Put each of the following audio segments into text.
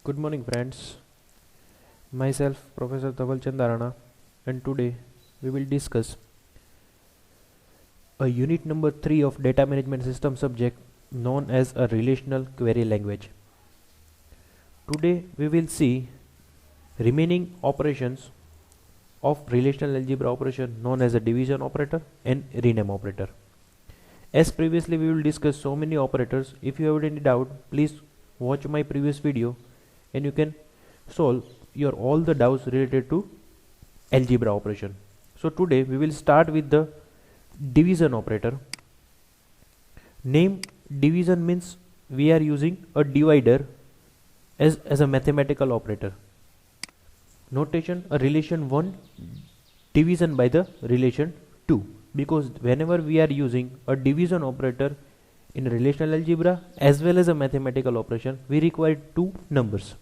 Good morning, friends. Myself, Professor Dhaval Chandarana, and today we will discuss a unit number 3 of data management system subject known as a relational query language. Today we will see remaining operations of relational algebra operation known as a division operator and rename operator. As previously we will discuss so many operators. If you have any doubt, please watch my previous video and you can solve your all the doubts related to algebra operation. So today we will start with the division operator. Name division means we are using a divider as a mathematical operator. Notation: a relation 1 division by the relation 2, because whenever we are using a division operator in relational algebra as well as a mathematical operation, we require two numbers.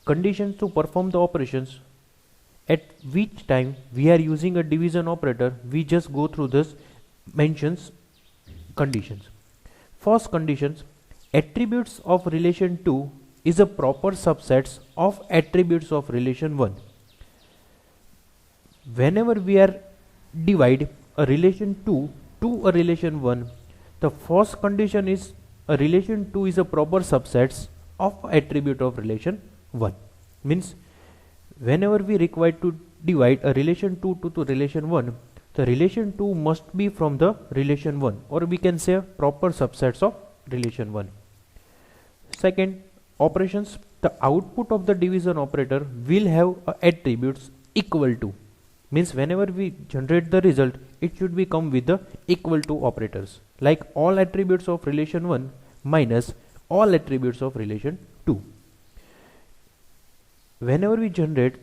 Conditions to perform the operations: at which time we are using a division operator, we just go through this mentions conditions. First conditions: attributes of relation 2 is a proper subsets of attributes of relation 1. Whenever we are divide a relation 2 to a relation 1, the first condition is a relation 2 is a proper subsets of attribute of relation 1. Means whenever we require to divide a relation 2 to relation 1, the relation 2 must be from the relation 1, or we can say proper subsets of relation 1. Second, operations: the output of the division operator will have attributes equal to. Means whenever we generate the result, it should be come with the equal to operators, like all attributes of relation 1 minus all attributes of relation 2. Whenever we generate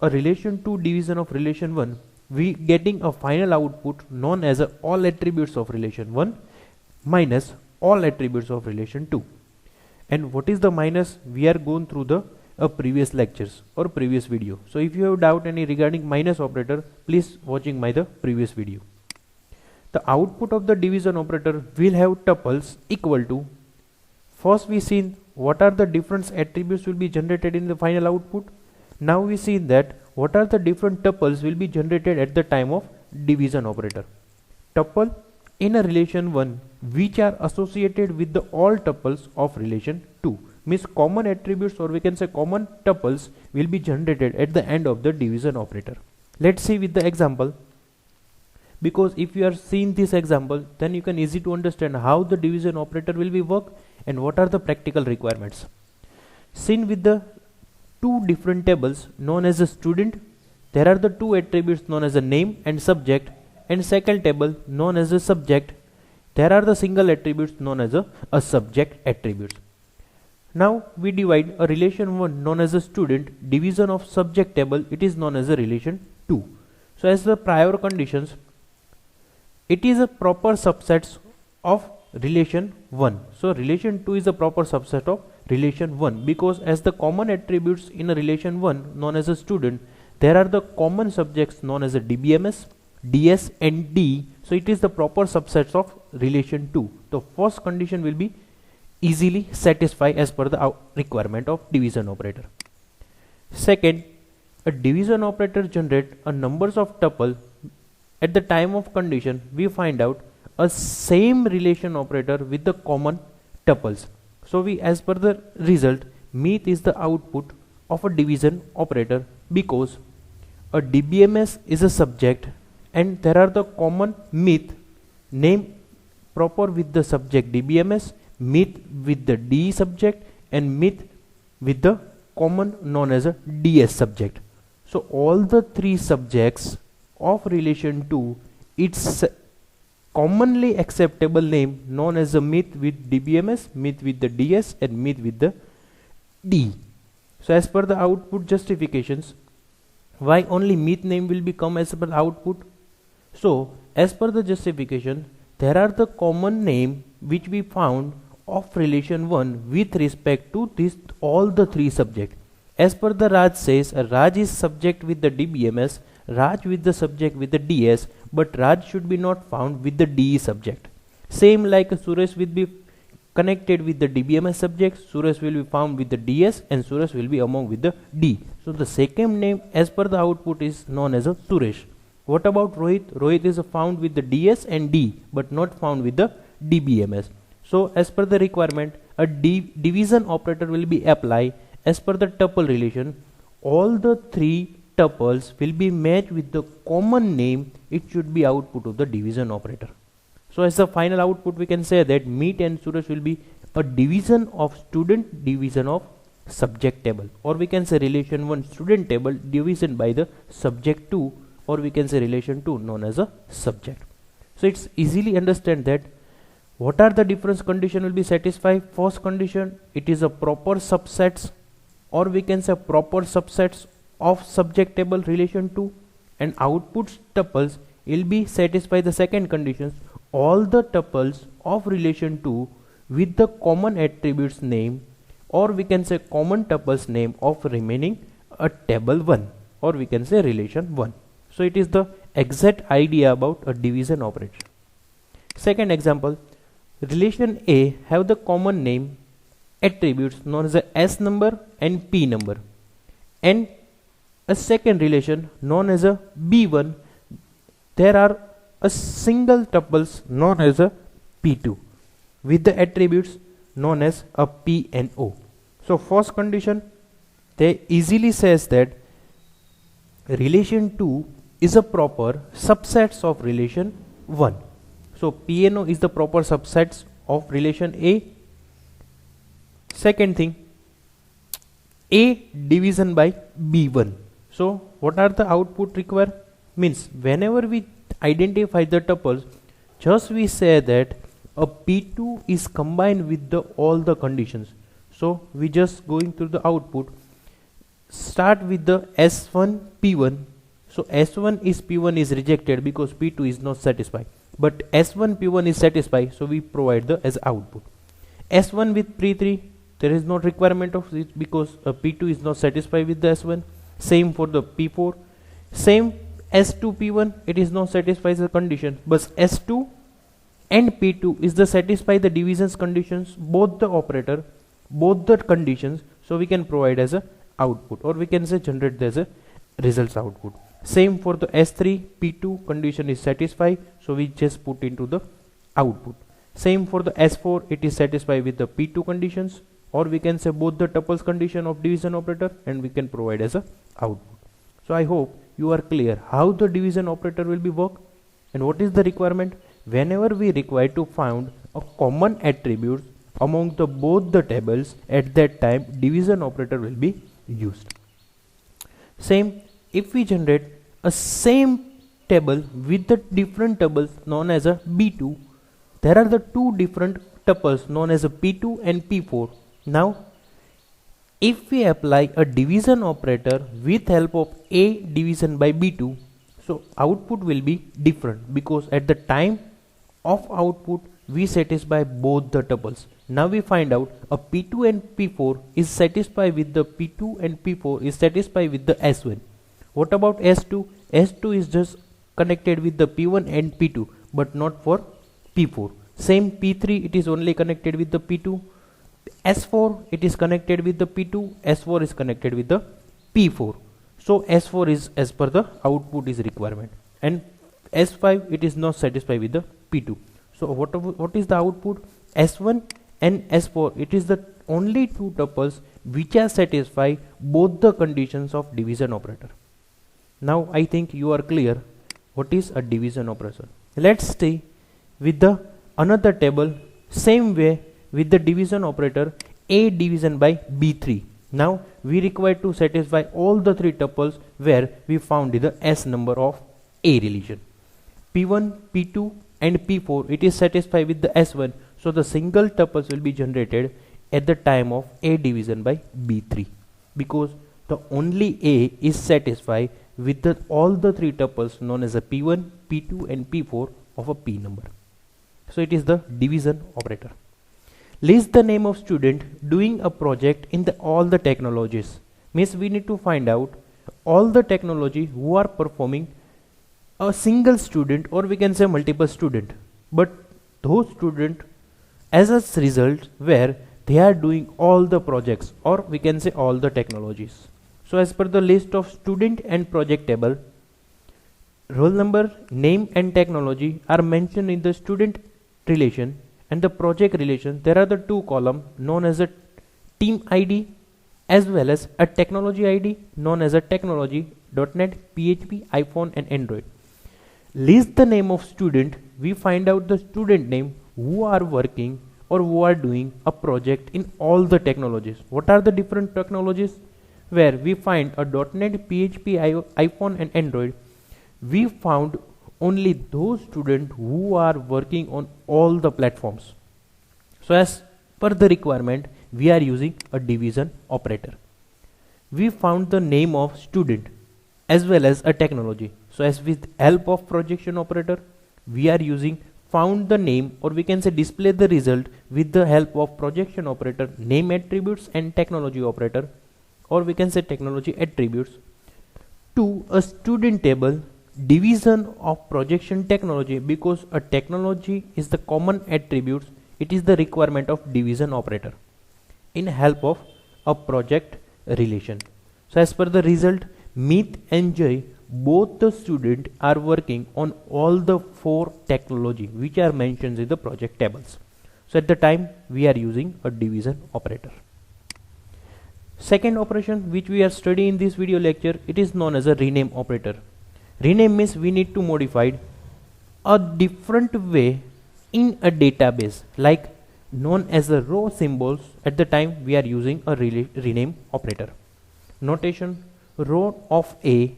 a relation 2 division of relation 1, we getting a final output known as all attributes of relation 1 minus all attributes of relation 2. And what is the minus? We are going through the previous lectures or previous video. So if you have doubt any regarding minus operator, please watching the previous video. The output of the division operator will have tuples equal to. First we seen what are the different attributes will be generated in the final output. Now we see that what are the different tuples will be generated at the time of division operator. Tuple in a relation 1 which are associated with the all tuples of relation 2, means common attributes, or we can say common tuples, will be generated at the end of the division operator. Let's see with the example, because if you are seeing this example, then you can easy to understand how the division operator will be work and what are the practical requirements. Seen with the two different tables known as a student, there are the two attributes known as a name and subject, and second table known as a subject, there are the single attributes known as a subject attributes. Now we divide a relation 1 known as a student, division of subject table, it is known as a relation 2. So as the prior conditions, it is a proper subsets of relation 1. So relation 2 is a proper subset of relation 1, because as the common attributes in a relation 1 known as a student, there are the common subjects known as a DBMS, DS and D. So it is the proper subsets of relation 2. The first condition will be easily satisfied as per the requirement of division operator. Second, a division operator generate a numbers of tuple. At the time of condition, we find out a same relation operator with the common tuples. So we, as per the result, meet is the output of a division operator, because a DBMS is a subject and there are the common meet name proper with the subject DBMS, meet with the D subject, and meet with the common known as a DS subject. So all the three subjects of relation 2, it's commonly acceptable name known as a meet with DBMS, meet with the DS, and meet with the D. So as per the output justifications, why only meet name will become as per the output? So as per the justification, there are the common name which we found of relation 1 with respect to this all the three subject. As per the Raj says, Raj is subject with the DBMS, Raj with the subject with the DS, but Raj should be not found with the DE subject. Same like Suresh will be connected with the DBMS subject, Suresh will be found with the DS and Suresh will be among with the D. So the second name as per the output is known as a Suresh. What about Rohit? Rohit is found with the DS and D but not found with the DBMS. So as per the requirement, a division operator will be applied as per the tuple relation. All the three tuples will be matched with the common name. It should be output of the division operator. So as the final output, we can say that Meet and Suresh will be a division of student division of subject table, or we can say relation 1 student table division by the subject 2, or we can say relation 2 known as a subject. So it's easily understand that what are the difference condition will be satisfied. First condition, it is a proper subsets, or we can say proper subsets of subject table relation 2, and output tuples will be satisfied the second conditions, all the tuples of relation 2 with the common attributes name, or we can say common tuples name of remaining a table 1, or we can say relation 1. So it is the exact idea about a division operation. Second example, relation A have the common name attributes known as a S number and P number, and a second relation known as a B1 there are a single tuples known as a P2 with the attributes known as a P and O. So first condition, they easily says that relation 2 is a proper subsets of relation 1. So P and O is the proper subsets of relation A. Second thing, A division by B1. So what are the output required? Means whenever we identify the tuples, just we say that a P2 is combined with the all the conditions. So we just going through the output. Start with the S1 P1. So S1 is P1 is rejected because P2 is not satisfied. But S1 P1 is satisfied, so we provide the as output. S1 with P3, there is no requirement of it because P2 is not satisfied with the S1. Same for the P4. Same S2 P1, it is not satisfies the condition, but S2 and P2 is the satisfy the divisions conditions, both the operator, both the conditions. So we can provide as a output, or we can say generate as a results output. Same for the S3 P2 condition is satisfied, so we just put into the output. Same for the S4, it is satisfied with the P2 conditions, or we can say both the tuples condition of division operator, and we can provide as a output. So I hope you are clear how the division operator will be work and what is the requirement. Whenever we require to find a common attribute among the both the tables, at that time division operator will be used. Same, if we generate a same table with the different tuples known as a B2, there are the two different tuples known as a P2 and P4. Now if we apply a division operator with help of A division by B2, so output will be different because at the time of output we satisfy both the tuples. Now we find out a P2 and P4 is satisfied with the P2 and P4 is satisfied with the S1. What about S2? S2 is just connected with the P1 and P2 but not for P4. Same P3, it is only connected with the P2. S4, it is connected with the P2. S4 is connected with the P4. So S4 is as per the output is requirement, and S5 it is not satisfied with the P2. So what is the output? S1 and S4, it is the only two tuples which are satisfy both the conditions of division operator. Now I think you are clear what is a division operator. Let's stay with the another table same way with the division operator A division by B3. Now we require to satisfy all the three tuples where we found the S number of A relation. P1, P2 and P4, it is satisfied with the S1. So the single tuples will be generated at the time of A division by B3 because the only A is satisfied with the all the three tuples known as a P1, P2 and P4 of a P number. So it is the division operator. List the name of student doing a project in all the technologies. Means we need to find out all the technology who are performing a single student, or we can say multiple student, but those student as a result where they are doing all the projects, or we can say all the technologies. So as per the list of student and project table, roll number, name and technology are mentioned in the student relation, and the project relation there are the two columns known as a team ID as well as a technology ID known as a technology.net, PHP, iPhone and Android. List the name of student, we find out the student name who are working or who are doing a project in all the technologies. What are the different technologies? Where we find a .NET, PHP, iPhone and Android, we found only those students who are working on all the platforms. So as per the requirement, we are using a division operator. We found the name of student as well as a technology. So as with help of projection operator, we are using found the name, or we can say display the result with the help of projection operator, name attributes and technology operator, or we can say technology attributes, to a student table division of projection technology, because a technology is the common attributes, it is the requirement of division operator in help of a project relation. So as per the result, Meet and Jay, both the students are working on all the 4 technology which are mentioned in the project tables. So at the time we are using a division operator. Second operation which we are studying in this video lecture, it is known as a rename operator. Rename means we need to modify a different way in a database, like known as the row symbols. At the time we are using a rename operator. Notation: row of A,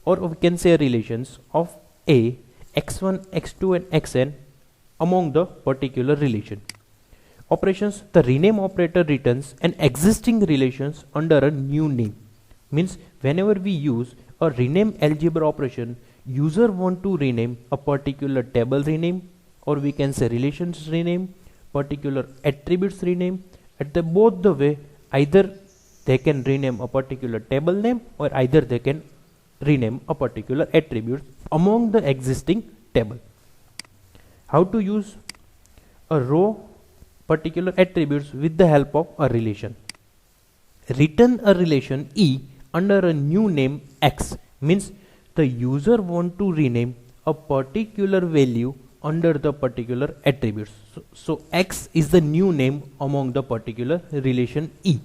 or we can say relations of A, x1, x2 and xn among the particular relation. Operations: the rename operator returns an existing relations under a new name. Means whenever we use a rename algebra operation, user want to rename a particular table rename, or we can say relations rename, particular attributes rename. At the both the way, either they can rename a particular table name, or either they can rename a particular attribute among the existing table. How to use a row particular attributes with the help of a relation? Return a relation E under a new name X, means the user want to rename a particular value under the particular attributes. So X is the new name among the particular relation E.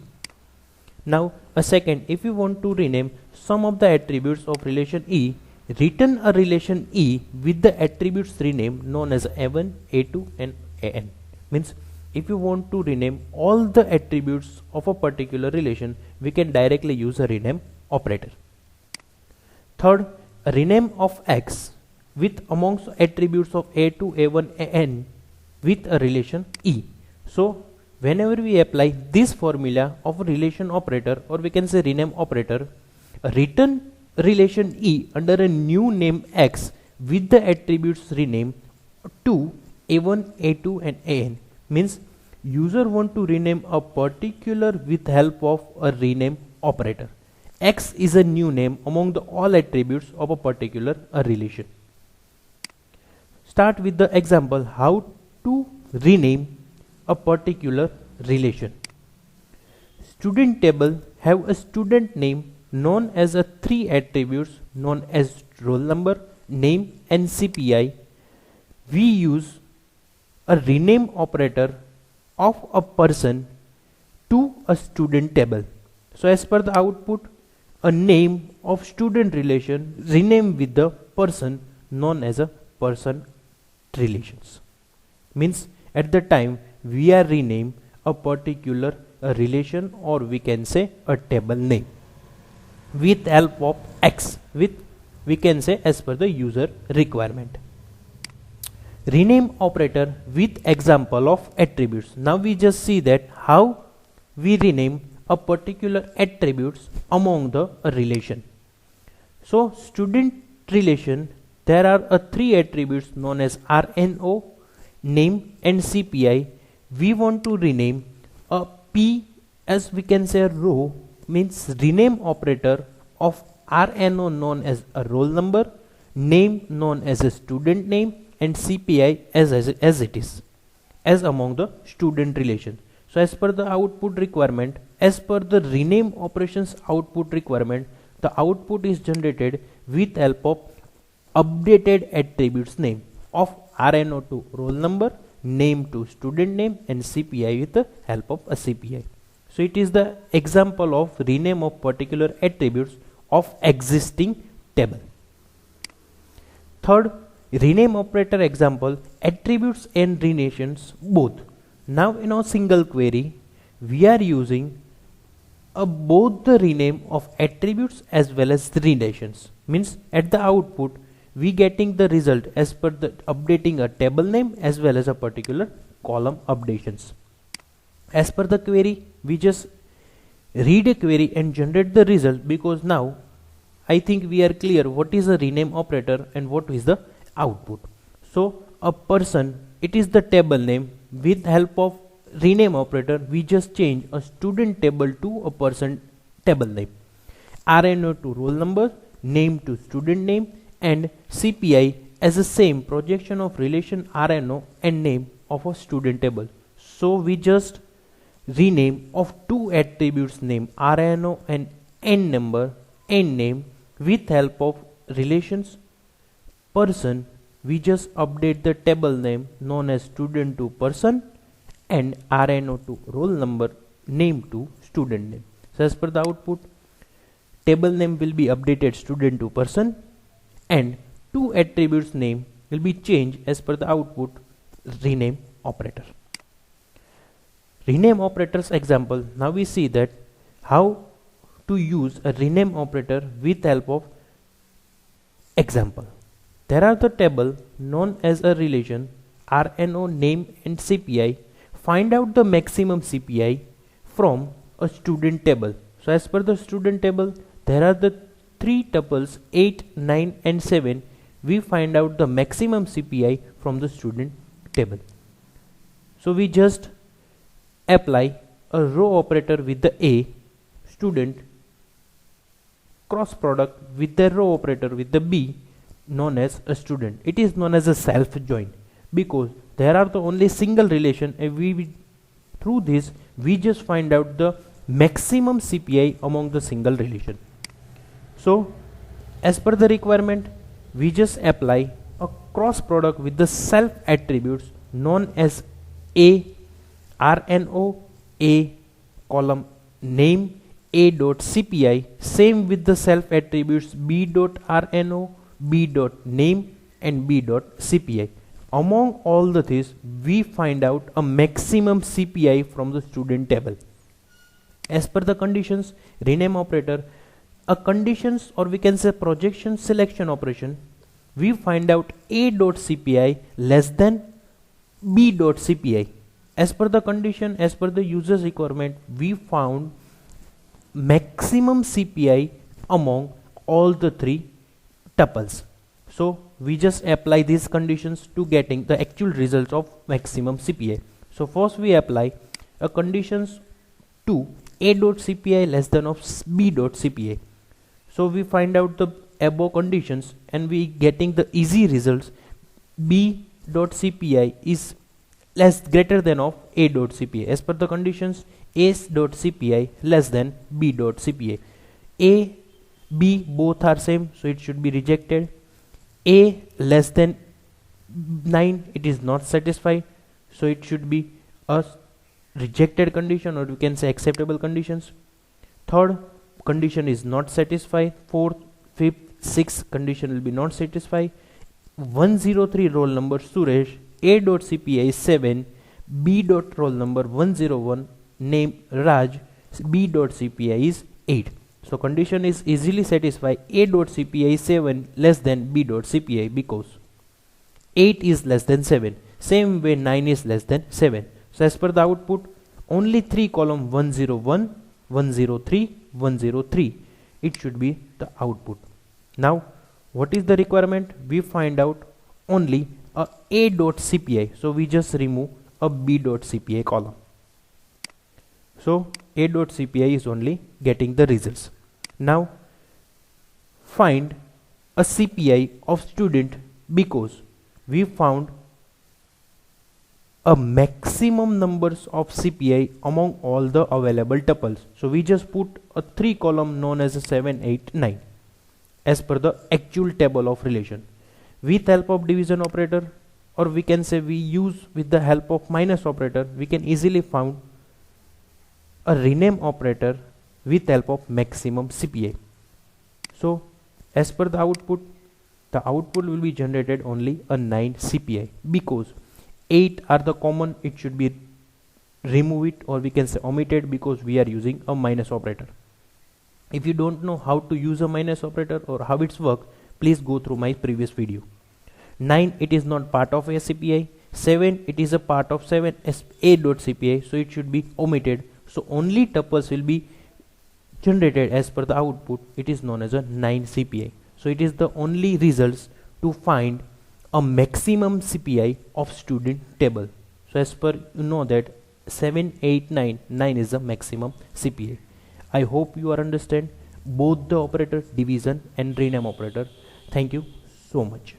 Now a second, if you want to rename some of the attributes of relation E, return a relation E with the attributes rename known as A1, A2 and AN. Means if you want to rename all the attributes of a particular relation, we can directly use a rename operator. Third, a rename of X with amongst attributes of A2, A1, AN with a relation E. So whenever we apply this formula of a relation operator, or we can say rename operator, a return relation E under a new name X with the attributes rename to A1, A2 and AN, means user want to rename a particular with help of a rename operator. X is a new name among the all attributes of a particular relation. Start with the example how to rename a particular relation. Student table have a student name known as a 3 attributes known as roll number, name and CPI. We use a rename operator of a person to a student table. So as per the output, a name of student relation rename with the person known as a person relations. Means at the time we are rename a particular relation, or we can say a table name with help of X, with we can say as per the user requirement. Rename operator with example of attributes. Now we just see that how we rename a particular attributes among the relation. So student relation, there are 3 attributes known as RNO, name and CPI. We want to rename a P as we can say a row, means rename operator of RNO known as a roll number, name known as a student name and CPI as it is. as among the student relation. So as per the output requirement, as per the rename operations output requirement, the output is generated with help of updated attributes name of RNO to roll number, name to student name, and CPI with the help of a CPI. So it is the example of rename of particular attributes of existing table. Third, rename operator example, attributes and relations both. Now in our single query, we are using both the rename of attributes as well as the relations. Means at the output, we getting the result as per the updating a table name as well as a particular column updations. As per the query, we just read a query and generate the result, because now I think we are clear what is a rename operator and what is the output. So a person, it is the table name. With help of rename operator, we just change a student table to a person table name, RNO to roll number, name to student name, and CPI as the same projection of relation RNO and name of a student table. So we just rename of two attributes name RNO and n number and name with help of relations person. We just update the table name known as student to person and RNO to roll number, name to student name. So as per the output, table name will be updated student to person and two attributes name will be changed as per the output rename operator. Rename operators example. Now we see that how to use a rename operator with help of example. There are the table known as a relation RNO, name, and CPI. Find out the maximum CPI from a student table. So as per the student table, there are the three tuples 8, 9, and 7. We find out the maximum CPI from the student table. So we just apply a row operator with the A student cross product with the row operator with the B known as a student. It is known as a self join because there are the only single relation, and we through this we just find out the maximum CPI among the single relation. So as per the requirement, we just apply a cross product with the self attributes known as A RNO, A column name, A dot CPI, same with the self attributes B dot RNO, B dot name, and B dot CPI. Among all the things, we find out a maximum CPI from the student table. As per the conditions, rename operator, a conditions or we can say projection selection operation, we find out A dot CPI less than B dot CPI. As per the condition, as per the user's requirement, we found maximum CPI among all the three tuples. So we just apply these conditions to getting the actual result of maximum CPI. So first we apply a conditions to A dot CPI less than of B dot CPI. So we find out the above conditions and we getting the easy results. B dot CPI is less greater than of A dot CPI. As per the conditions, A dot CPI less than B dot CPI. A, B both are same, so it should be rejected. A less than 9, it is not satisfied, so it should be a rejected condition, or we can say acceptable conditions. Third condition is not satisfied. Fourth, fifth, sixth condition will be not satisfied. 103 roll number Suresh, A dot CPI is 7, B dot roll number 101, name Raj, B dot CPI is 8. So condition is easily satisfied. A dot CPI is 7 less than B dot CPI because 8 is less than 7. Same way 9 is less than 7. So as per the output, only 3 column 101, 103, 103. It should be the output. Now what is the requirement? We find out only A dot CPI. So we just remove a B dot CPI column. So A dot CPI is only getting the results. Now find a CPI of student because we found a maximum numbers of CPI among all the available tuples. So we just put a 3 column known as a 7, 8, 9 as per the actual table of relation. With help of division operator, or we can say we use with the help of minus operator, we can easily find a rename operator with help of maximum CPI. So as per the output will be generated only a 9 CPI, because 8 are the common, it should be remove it, or we can say omitted, because we are using a minus operator. If you don't know how to use a minus operator or how it's work, please go through my previous video. 9, it is not part of a CPI. 7, it is a part of 7 as a.cpi, so it should be omitted. So only tuples will be generated as per the output. It is known as a 9 CPI. So it is the only results to find a maximum CPI of student table. So as per you know that 7, 8, 9, 9 is the maximum CPI. I hope you are understand both the operator, division and rename operator. Thank you so much.